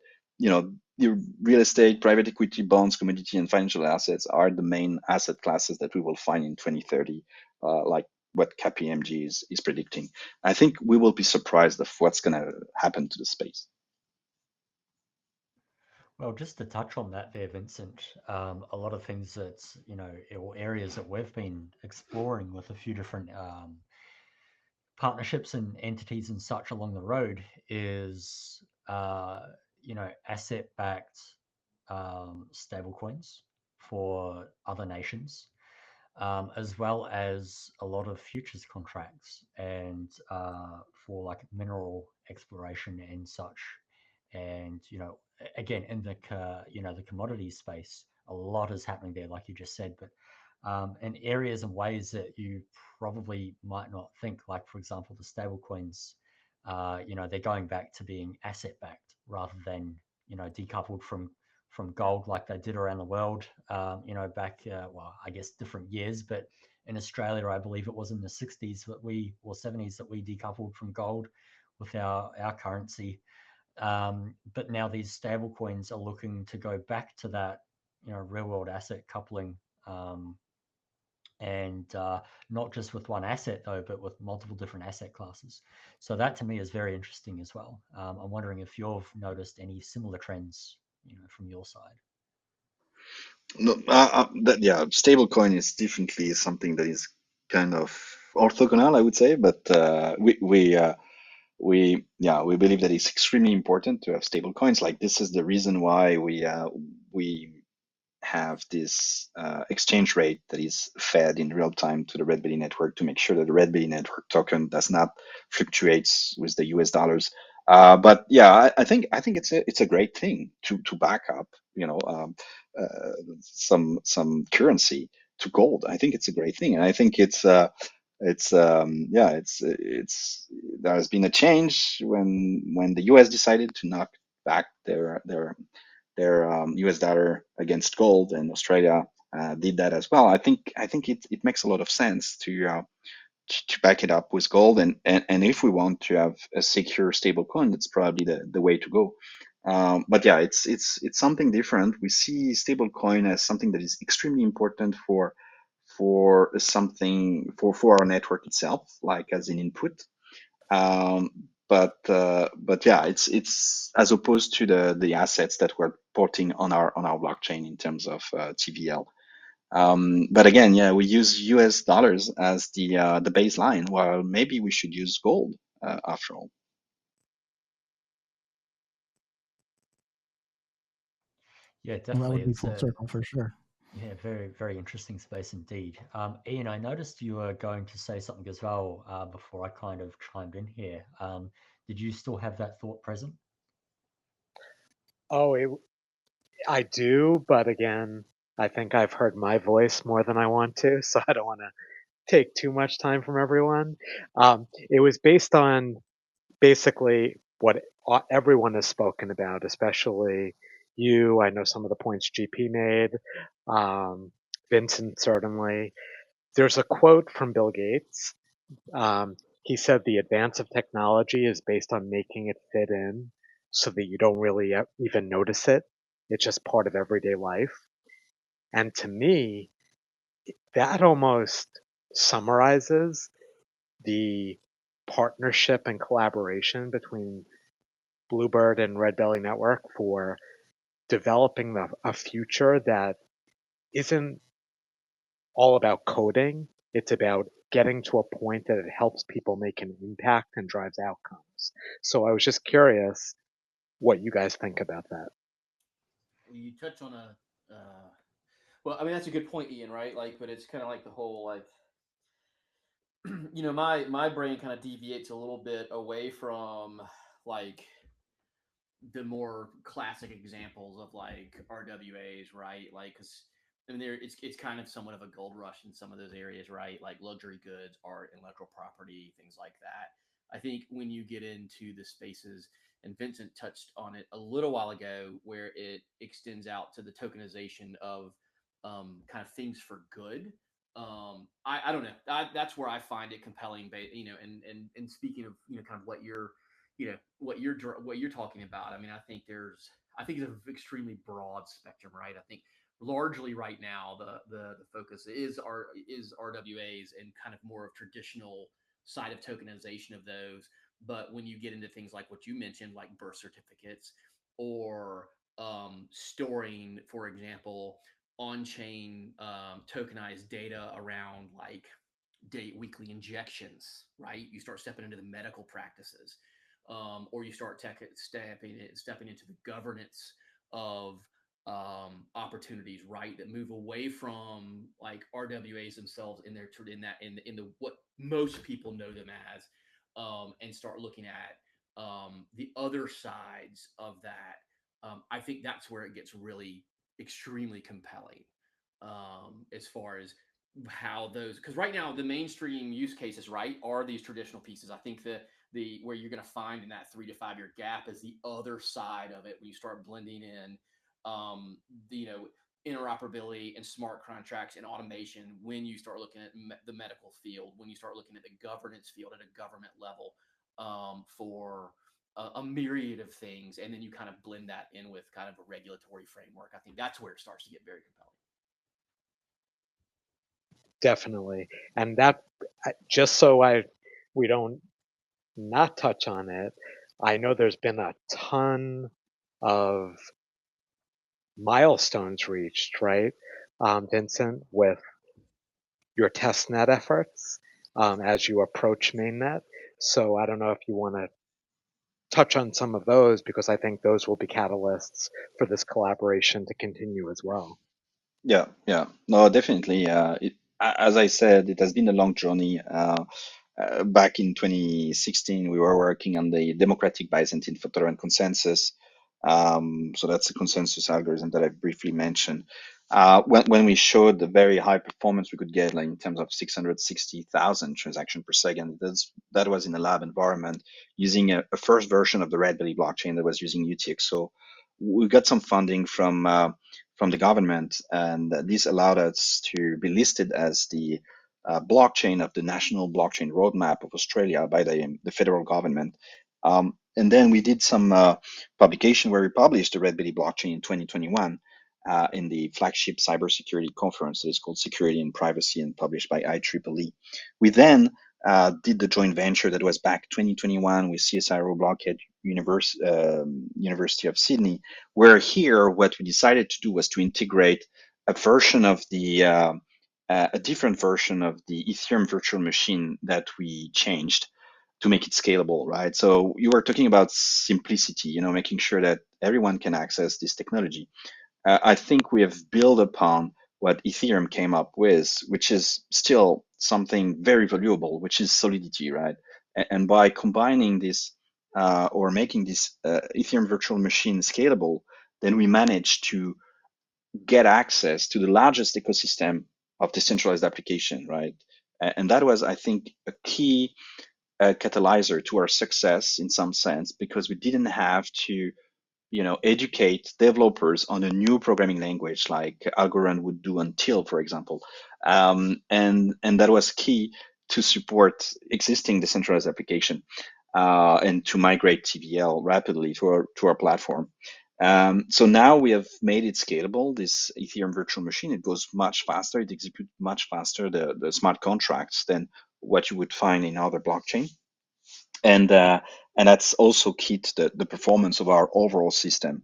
Speaker 5: the real estate, private equity, bonds, commodity, and financial assets are the main asset classes that we will find in 2030, like what KPMG is predicting. I think we will be surprised of what's going to happen to the space.
Speaker 2: Well, just to touch on that there, Vincent, a lot of things that, or areas that we've been exploring with a few different partnerships and entities and such along the road is, asset-backed stablecoins for other nations, as well as a lot of futures contracts and for like mineral exploration and such. And again, in the commodity space, a lot is happening there, like you just said, but in areas and ways that you probably might not think, like for example, the stable coins, they're going back to being asset backed rather than decoupled from gold like they did around the world, back, well, I guess different years, but in Australia, I believe it was in the 60s or 70s that we decoupled from gold with our currency. But now these stable coins are looking to go back to that, real world asset coupling, and not just with one asset though, but with multiple different asset classes. So that to me is very interesting as well. I'm wondering if you've noticed any similar trends, from your side.
Speaker 5: No, stablecoin is definitely something that is kind of orthogonal, I would say, but we believe that it's extremely important to have stable coins. Like this is the reason why we have this exchange rate that is fed in real time to the Redbelly network to make sure that the Redbelly network token does not fluctuates with the US dollars. But yeah, I think it's a great thing to back up, some currency to gold. I think it's a great thing, and I think it's there has been a change when the US decided to knock back their US dollar against gold, and Australia did that as well. I think it makes a lot of sense to back it up with gold, and if we want to have a secure stable coin, that's probably the way to go. But yeah, it's something different. We see stable coin as something that is extremely important for something for our network itself, like as an input. Um, but yeah, it's as opposed to the assets that we're porting on our blockchain in terms of TVL. But again, yeah, we use US dollars as the baseline, while maybe we should use gold after all.
Speaker 2: Yeah,
Speaker 1: Well, that
Speaker 2: definitely.
Speaker 1: would be
Speaker 2: It's
Speaker 1: full
Speaker 2: a
Speaker 1: circle for sure.
Speaker 2: Yeah, very, very interesting space indeed. Ian, I noticed you were going to say something as well before I kind of chimed in here. Did you still have that thought present?
Speaker 4: Oh, I do, but again, I think I've heard my voice more than I want to, so I don't want to take too much time from everyone. It was based on basically what everyone has spoken about, especially you. I know some of the points GP made, Vincent certainly. There's a quote from Bill Gates. He said the advance of technology is based on making it fit in so that you don't really even notice it. It's just part of everyday life. And to me, that almost summarizes the partnership and collaboration between Blubird and Redbelly Network for developing a future that isn't all about coding. It's about getting to a point that it helps people make an impact and drives outcomes. So I was just curious what you guys think about that.
Speaker 3: You touch on a well, I mean that's a good point, Ian, right? Like, but it's kind of like the whole like my brain kind of deviates a little bit away from like the more classic examples of like RWAs, right? Like, because I mean, it's kind of somewhat of a gold rush in some of those areas, right? Like luxury goods, art, intellectual property, things like that. I think when you get into the spaces, and Vincent touched on it a little while ago, where it extends out to the tokenization of kind of things for good. I don't know. That's where I find it compelling. And speaking of kind of what you're what you're talking about. I mean, I think it's an extremely broad spectrum, right? I think largely right now the focus is RWAs and kind of more of traditional side of tokenization of those. But when you get into things like what you mentioned, like birth certificates or storing, for example, on-chain tokenized data around like weekly injections, right? You start stepping into the medical practices, or you start stepping into the governance of opportunities, right? That move away from like RWAs themselves in the what most people know them as, and start looking at the other sides of that. I think that's where it gets really extremely compelling, as far as how those, because right now the mainstream use cases, right, are these traditional pieces. I think the where you're going to find in that 3 to 5 year gap is the other side of it when you start blending in the interoperability and smart contracts and automation, when you start looking at the medical field, when you start looking at the governance field at a government level, for a myriad of things, and then you kind of blend that in with kind of a regulatory framework. I think that's where it starts to get very compelling.
Speaker 4: Definitely. And that, just so we don't not touch on it, I know there's been a ton of milestones reached, right, Vincent, with your testnet efforts as you approach mainnet. So I don't know if you want to touch on some of those, because I think those will be catalysts for this collaboration to continue as well.
Speaker 5: Yeah. No, definitely. As I said, it has been a long journey. Back in 2016, we were working on the democratic Byzantine fault-tolerant consensus. So that's the consensus algorithm that I briefly mentioned. When we showed the very high performance we could get, like in terms of 660,000 transactions per second, that was in a lab environment using a first version of the Redbelly blockchain that was using UTXO. We got some funding from the government, and this allowed us to be listed as the blockchain of the National Blockchain Roadmap of Australia by the federal government. And then we did some publication where we published the Redbelly blockchain in 2021 in the flagship cybersecurity conference that is called Security and Privacy and published by IEEE. We then did the joint venture that was back 2021 with CSIRO Blockhead University of Sydney, where here what we decided to do was to integrate a version of a different version of the Ethereum virtual machine that we changed to make it scalable, right? So you were talking about simplicity, making sure that everyone can access this technology. I think we have built upon what Ethereum came up with, which is still something very valuable, which is solidity, right? And by combining this or making this Ethereum virtual machine scalable, then we managed to get access to the largest ecosystem of decentralized application, right? And that was, I think, a key catalyzer to our success in some sense, because we didn't have to educate developers on a new programming language like Algorand would do until, for example. And that was key to support existing decentralized application and to migrate TVL rapidly to our platform. So now we have made it scalable, this Ethereum virtual machine. It goes much faster. It executes much faster the smart contracts than what you would find in other blockchain. And that's also key to the performance of our overall system.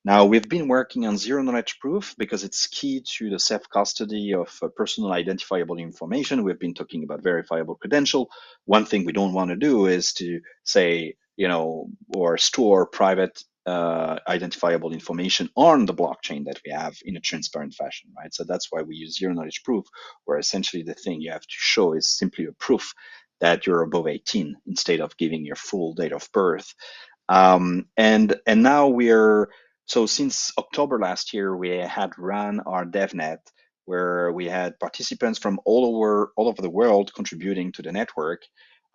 Speaker 5: Now, we've been working on zero knowledge proof because it's key to the self-custody of personal identifiable information. We've been talking about verifiable credential. One thing we don't want to do is to say, or store private identifiable information on the blockchain that we have in a transparent fashion, right? So that's why we use zero knowledge proof, where essentially the thing you have to show is simply a proof that you're above 18 instead of giving your full date of birth. And now so since October last year, we had run our DevNet, where we had participants from all over the world contributing to the network.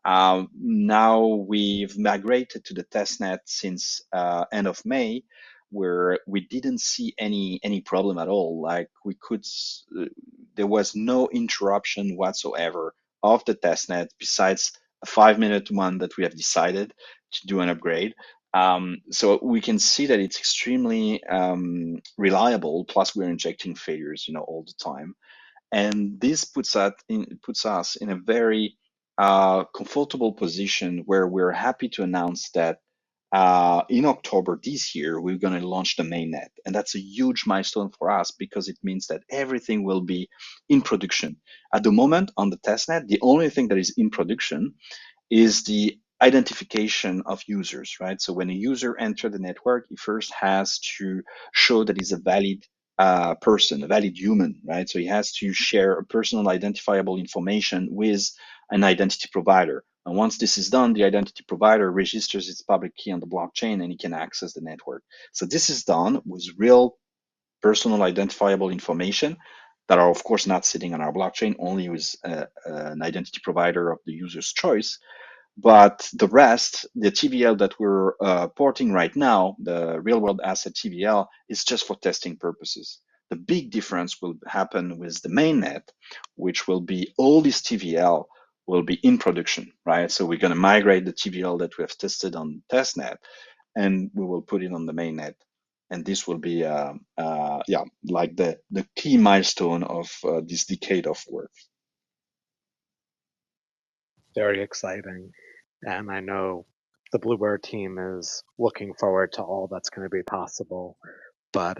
Speaker 5: Now we've migrated to the testnet since end of May, where we didn't see any problem at all. Like there was no interruption whatsoever of the testnet besides a 5-minute one that we have decided to do an upgrade. So we can see that it's extremely reliable. Plus, we're injecting failures, all the time, and this puts us in a very comfortable position where we're happy to announce that in October this year we're going to launch the mainnet, and that's a huge milestone for us because it means that everything will be in production. At the moment on the testnet, the only thing that is in production is the identification of users, right? So when a user enters the network, he first has to show that he's a valid person, a valid human, right? So he has to share a personal identifiable information with an identity provider. And once this is done, the identity provider registers its public key on the blockchain and he can access the network. So this is done with real personal identifiable information that are, of course, not sitting on our blockchain, only with an identity provider of the user's choice. But the rest, the TVL that we're porting right now, the real world asset TVL, is just for testing purposes. The big difference will happen with the mainnet, which will be all this TVL will be in production, right? So we're going to migrate the TVL that we have tested on testnet, and we will put it on the mainnet. And this will be, like the key milestone of this decade of work.
Speaker 4: Very exciting. And I know the Blubird team is looking forward to all that's going to be possible. But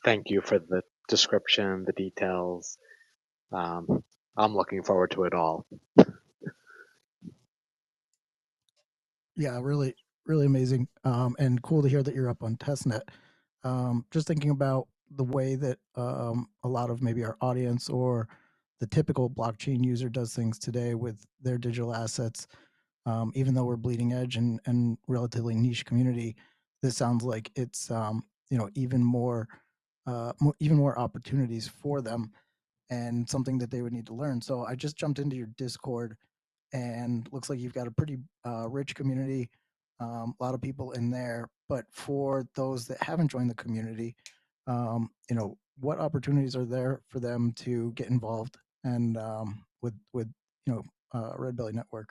Speaker 4: thank you for the description, the details. I'm looking forward to it all.
Speaker 1: Yeah, really, really amazing. And cool to hear that you're up on testnet. Just thinking about the way that a lot of maybe our audience or the typical blockchain user does things today with their digital assets. Even though we're bleeding edge and relatively niche community, this sounds like it's even more opportunities for them and something that they would need to learn. So I just jumped into your Discord, and looks like you've got a pretty rich community, a lot of people in there. But for those that haven't joined the community, what opportunities are there for them to get involved and with Redbelly Network?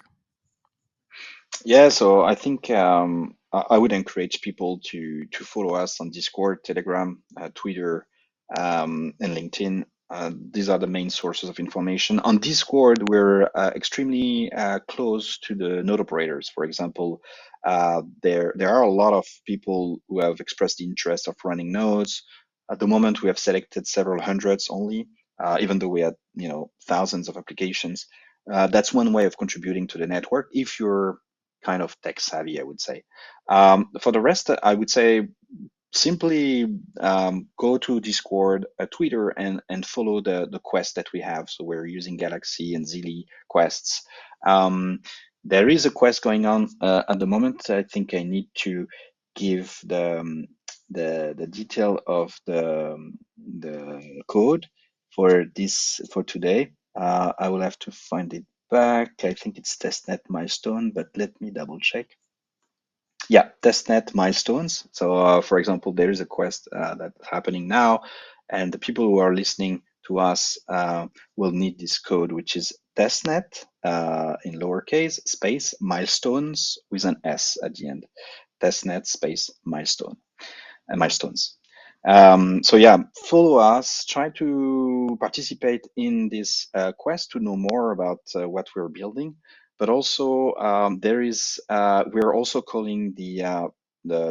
Speaker 5: Yeah, so I think I would encourage people to follow us on Discord, Telegram, Twitter, and LinkedIn. These are the main sources of information. On Discord, we're extremely close to the node operators. For example, there are a lot of people who have expressed the interest of running nodes. At the moment, we have selected several hundreds only, even though we had thousands of applications. That's one way of contributing to the network if you're kind of tech savvy, I would say. For the rest, I would say simply go to Discord, Twitter, and follow the quest that we have. So we're using Galaxy and Zilli quests. There is a quest going on at the moment. I think I need to give the detail of the code for today. I will have to find it back. I think it's testnet milestone, but let me double check. Yeah, testnet milestones. So, for example, there is a quest that's happening now, and the people who are listening to us will need this code, which is testnet in lowercase space milestones with an S at the end. Testnet space milestones. So yeah, follow us. Try to participate in this quest to know more about what we're building. But also, we're also calling the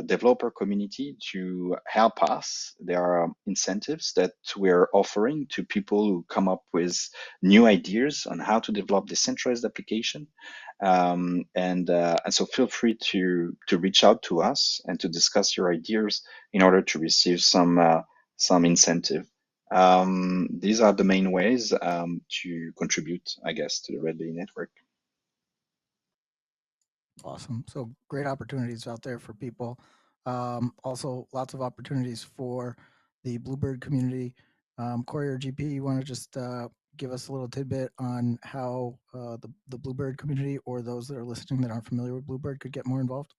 Speaker 5: developer community to help us. There are incentives that we're offering to people who come up with new ideas on how to develop decentralized application. And so feel free to reach out to us and to discuss your ideas in order to receive some incentive. These are the main ways to contribute, I guess, to the Redbelly network.
Speaker 1: Awesome. So great opportunities out there for people. Also, lots of opportunities for the Bluebird community. Corey or GP, you want to just give us a little tidbit on how the Bluebird community or those that are listening that aren't familiar with Bluebird could get more involved?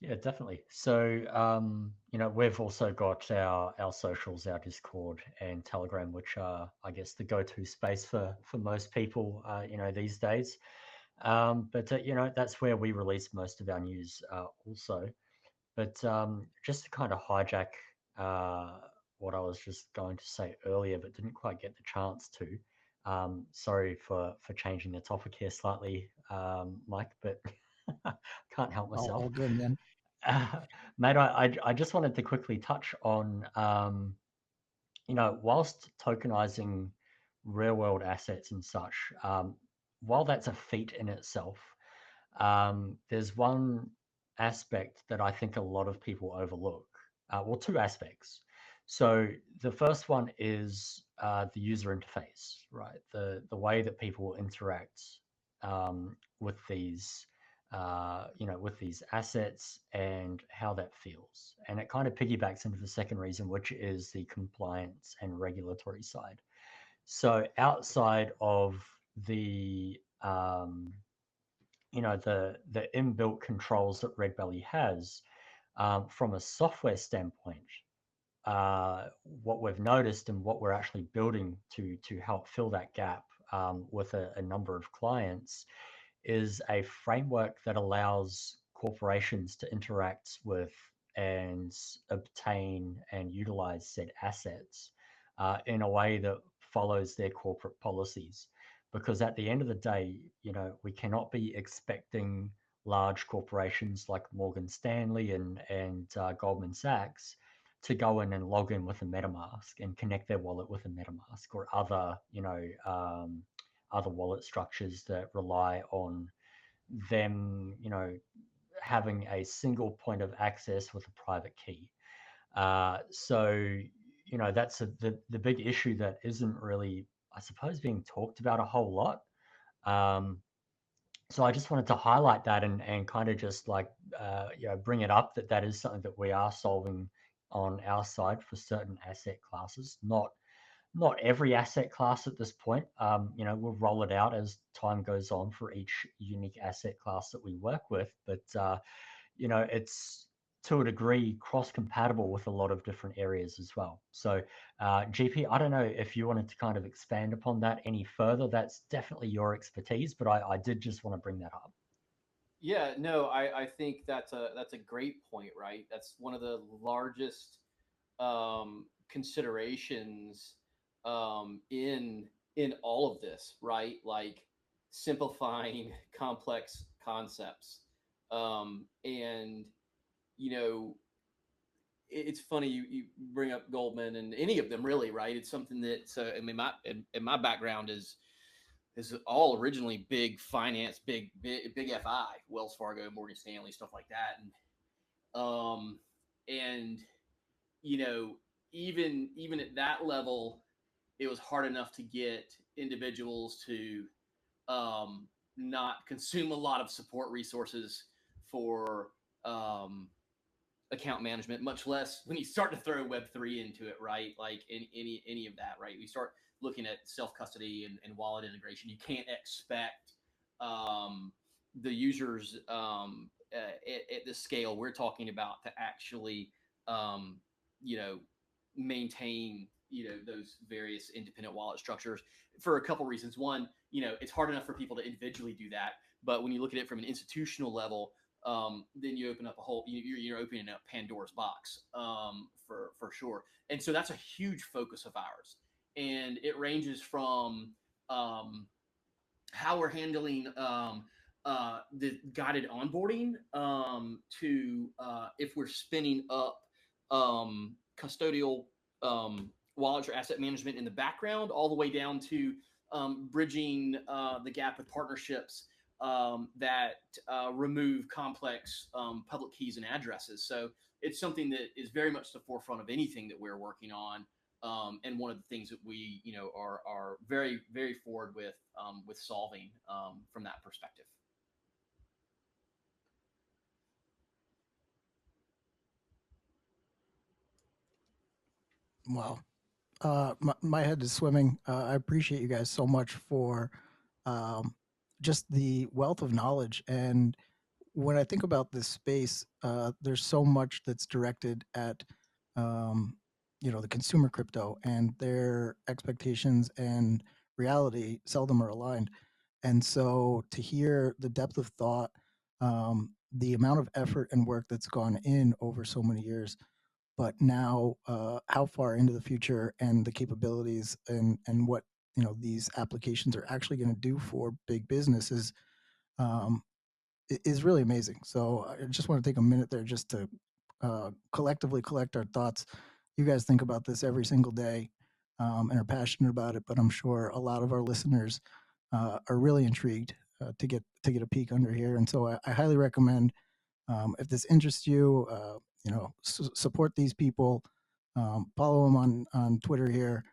Speaker 2: Yeah, definitely. So, we've also got our socials, our Discord and Telegram, which are, I guess, the go-to space for most people, these days. But that's where we release most of our news, also. But just to kind of hijack uh, what I was just going to say earlier, but didn't quite get the chance to. Sorry for changing the topic here slightly, Mike, but can't help myself.
Speaker 1: All good, man.
Speaker 2: Uh, Mate, I just wanted to quickly touch on, whilst tokenizing real world assets and such, while that's a feat in itself, there's one aspect that I think a lot of people overlook. Well, two aspects. So the first one is the user interface, right? The way that people interact with these assets and how that feels. And it kind of piggybacks into the second reason, which is the compliance and regulatory side. So outside of the the inbuilt controls that Redbelly has, from a software standpoint, what we've noticed and what we're actually building to help fill that gap with a number of clients is a framework that allows corporations to interact with and obtain and utilize said assets in a way that follows their corporate policies. Because at the end of the day, we cannot be expecting large corporations like Morgan Stanley and Goldman Sachs to go in and log in with a MetaMask and connect their wallet with a MetaMask or other wallet structures that rely on them, having a single point of access with a private key. So, that's the big issue that isn't really, I suppose, being talked about a whole lot. Um, so I just wanted to highlight that and kind of just like, bring it up that that is something that we are solving on our side for certain asset classes, not every asset class at this point. We'll roll it out as time goes on for each unique asset class that we work with, but it's to a degree cross compatible with a lot of different areas as well. So, GP, I don't know if you wanted to kind of expand upon that any further. That's definitely your expertise, but I did just want to bring that up.
Speaker 3: Yeah, no, I think that's a great point, right? That's one of the largest considerations in all of this, right? Like simplifying complex concepts. And you know, it's funny you bring up Goldman and any of them really, right? It's something that I mean, my background is all originally big finance, big FI, Wells Fargo, Morgan Stanley, stuff like that, and you know, even at that level, it was hard enough to get individuals to not consume a lot of support resources for account management, much less when you start to throw Web3 into it, right? Like any of that, right? We start looking at self custody and wallet integration, you can't expect the users at the scale we're talking about to actually, um, you know, maintain, those various independent wallet structures for a couple reasons. One, it's hard enough for people to individually do that, but when you look at it from an institutional level, then you open up a whole, you're opening up Pandora's box, for sure. And so that's a huge focus of ours, and it ranges from um, how we're handling the guided onboarding, to if we're spinning up custodial wallets or asset management in the background, all the way down to bridging the gap with partnerships that remove complex public keys and addresses. So it's something that is very much the forefront of anything that we're working on, and one of the things that we, are very, very forward with solving from that perspective.
Speaker 1: Wow. My head is swimming. I appreciate you guys so much for um, just the wealth of knowledge. And when I think about this space, there's so much that's directed at, um, the consumer crypto, and their expectations and reality seldom are aligned. And so to hear the depth of thought, the amount of effort and work that's gone in over so many years, but now how far into the future and the capabilities and what these applications are actually going to do for big businesses, um, is really amazing. So I just want to take a minute there just to collectively collect our thoughts. You guys think about this every single day, and are passionate about it, but I'm sure a lot of our listeners are really intrigued to get a peek under here. And so I highly recommend, if this interests you, support these people, follow them on Twitter here,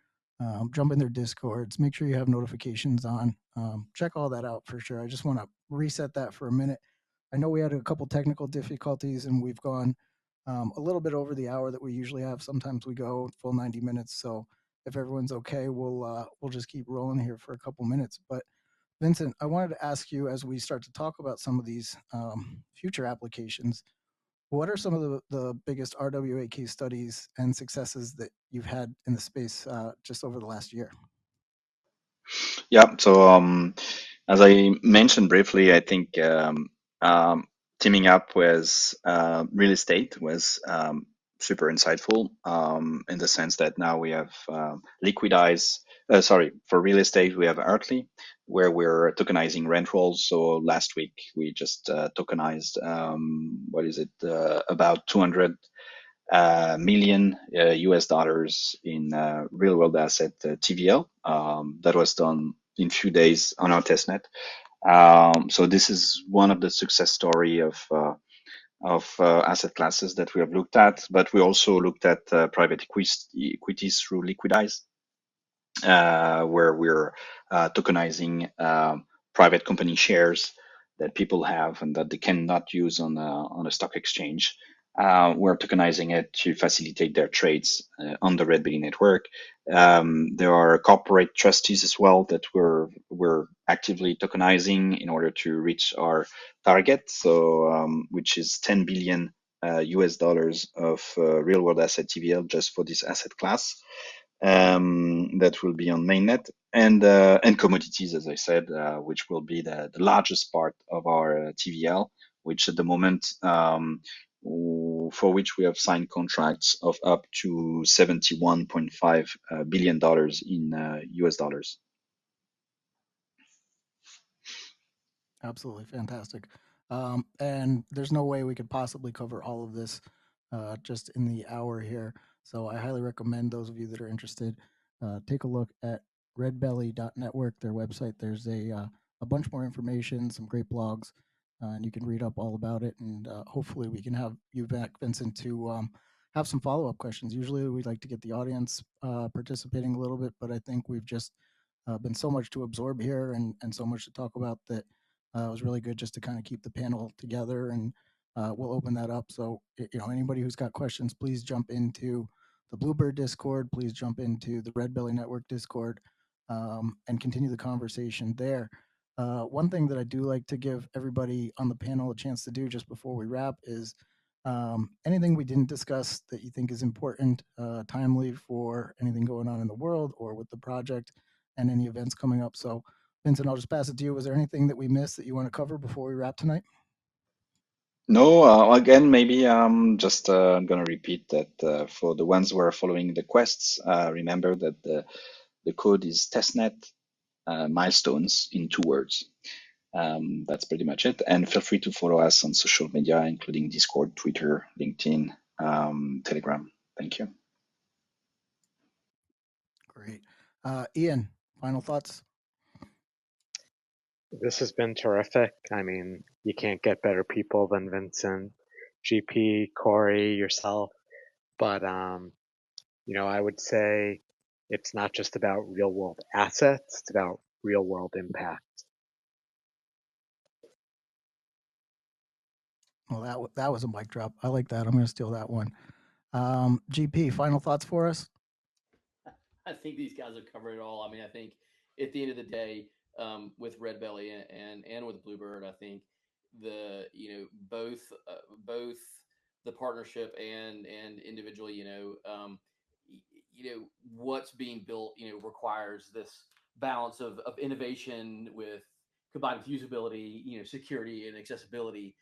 Speaker 1: jump in their discords, make sure you have notifications on, check all that out for sure. I just want to reset that for a minute. I know we had a couple technical difficulties and we've gone a little bit over the hour that we usually have. Sometimes we go full 90 minutes. So if everyone's okay, we'll just keep rolling here for a couple minutes. But Vincent, I wanted to ask you, as we start to talk about some of these future applications, what are some of the biggest RWA case studies and successes that you've had in the space just over the last year?
Speaker 5: Yeah. So as I mentioned briefly, I think teaming up with real estate was super insightful, in the sense that now we have liquidized. Sorry, for real estate we have Artly, where we're tokenizing rent rolls. So last week we just tokenized, what is it, about 200 million US dollars in real world asset TVL. That was done in few days on our testnet. So this is one of the success story of asset classes that we have looked at, but we also looked at private equities through Liquidize, where we're tokenizing private company shares that people have and that they cannot use on a stock exchange. We're tokenizing it to facilitate their trades on the Redbelly network. There are corporate trustees as well that we're actively tokenizing in order to reach our target. So which is 10 billion US dollars of real world asset TVL just for this asset class, that will be on mainnet, and commodities, as I said, which will be the largest part of our TVL, which at the moment, for which we have signed contracts of up to $71.5 billion in US dollars.
Speaker 1: Absolutely fantastic. And there's no way we could possibly cover all of this just in the hour here. So I highly recommend those of you that are interested, take a look at redbelly.network, their website. There's a bunch more information, some great blogs, and you can read up all about it. And hopefully we can have you back, Vincent, to have some follow-up questions. Usually we like to get the audience participating a little bit, but I think we've just been so much to absorb here and so much to talk about that it was really good just to kind of keep the panel together, and we'll open that up. So, anybody who's got questions, please jump into the Blubird Discord. Please jump into the Redbelly Network Discord. and continue the conversation there. One thing that I do like to give everybody on the panel a chance to do just before we wrap is anything we didn't discuss that you think is important, timely for anything going on in the world or with the project and any events coming up. So, Vincent, I'll just pass it to you. Was there anything that we missed that you want to cover before we wrap tonight?
Speaker 5: No, again, maybe just I'm going to repeat that for the ones who are following the quests, remember that the code is testnet milestones in 2 words. That's pretty much it. And feel free to follow us on social media, including Discord, Twitter, LinkedIn, Telegram. Thank you.
Speaker 1: Great. Ian, final thoughts?
Speaker 4: This has been terrific. I mean, you can't get better people than Vincent, GP, Corey, yourself. But, I would say it's not just about real world assets, it's about real world impact.
Speaker 1: Well, that was a mic drop. I like that. I'm going to steal that one. GP, final thoughts for us?
Speaker 3: I think these guys have covered it all. I mean, I think at the end of the day, with Redbelly and with Blubird, I think both the partnership and individually, what's being built, requires this balance of innovation with combined with usability, security and accessibility,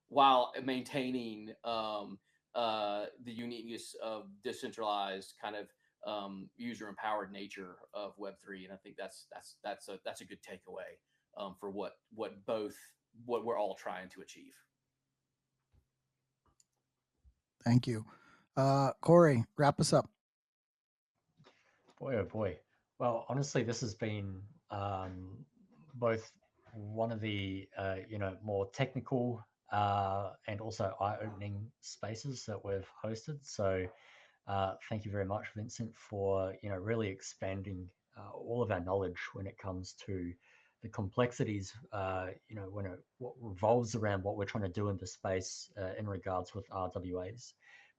Speaker 3: while maintaining the uniqueness of decentralized kind of user empowered nature of Web3, and I think that's a good takeaway for what we're all trying to achieve.
Speaker 1: Thank you, Corey. Wrap us up.
Speaker 2: Boy, oh boy. Well, honestly, this has been both one of the more technical and also eye-opening spaces that we've hosted. So thank you very much, Vincent, for really expanding all of our knowledge when it comes to the complexities, what revolves around what we're trying to do in the space in regards with RWAs,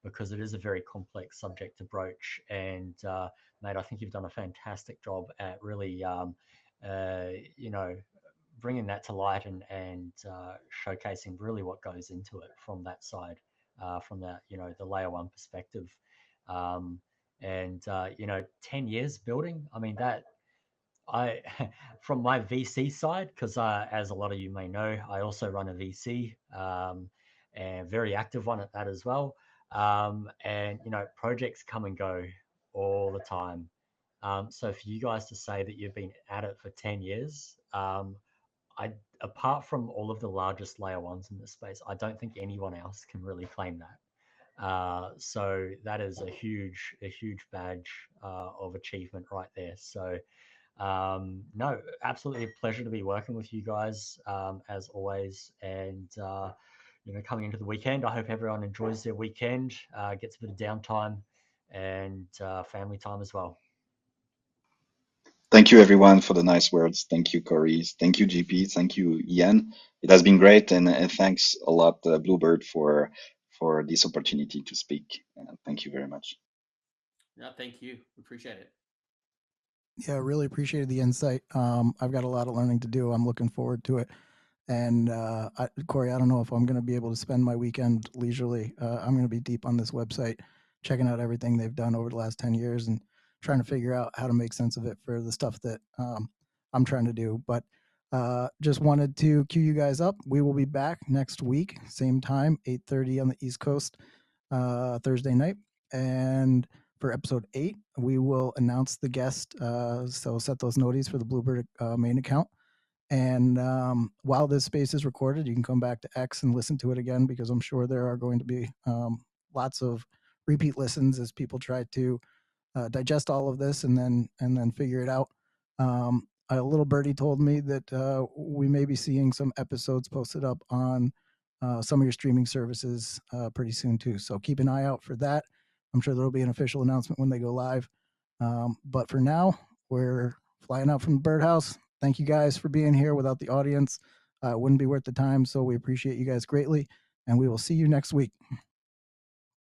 Speaker 2: because it is a very complex subject to broach. And mate, I think you've done a fantastic job at really, bringing that to light and showcasing really what goes into it from that side, from that the layer one perspective. And 10 years building, I mean, that I from my VC side, because as a lot of you may know, I also run a VC, and very active one at that as well. And projects come and go all the time. So for you guys to say that you've been at it for 10 years, I apart from all of the largest layer ones in this space, I don't think anyone else can really claim that. So that is a huge badge of achievement right there. So no, absolutely a pleasure to be working with you guys as always. And coming into the weekend, I hope everyone enjoys their weekend, gets a bit of downtime and family time as well.
Speaker 5: Thank you, everyone, for the nice words. Thank you, Corey. Thank you, GP. Thank you, Ian. It has been great, and thanks a lot, Blubird, for this opportunity to speak. Thank you very much.
Speaker 3: Yeah, thank you. Appreciate it.
Speaker 1: Yeah, really appreciated the insight. I've got a lot of learning to do. I'm looking forward to it. And Corey, I don't know if I'm going to be able to spend my weekend leisurely. I'm going to be deep on this website, checking out everything they've done over the last 10 years and trying to figure out how to make sense of it for the stuff that I'm trying to do. But just wanted to cue you guys up. We will be back next week, same time, 8:30 on the East Coast, Thursday night. And for episode 8, we will announce the guest. So set those noties for the Blubird main account. And while this space is recorded, you can come back to X and listen to it again, because I'm sure there are going to be lots of repeat listens as people try to digest all of this and then figure it out. A little birdie told me that we may be seeing some episodes posted up on some of your streaming services pretty soon too. So keep an eye out for that. I'm sure there'll be an official announcement when they go live. But for now, we're flying out from the birdhouse. Thank you guys for being here. Without the audience, it wouldn't be worth the time. So we appreciate you guys greatly, and we will see you next week.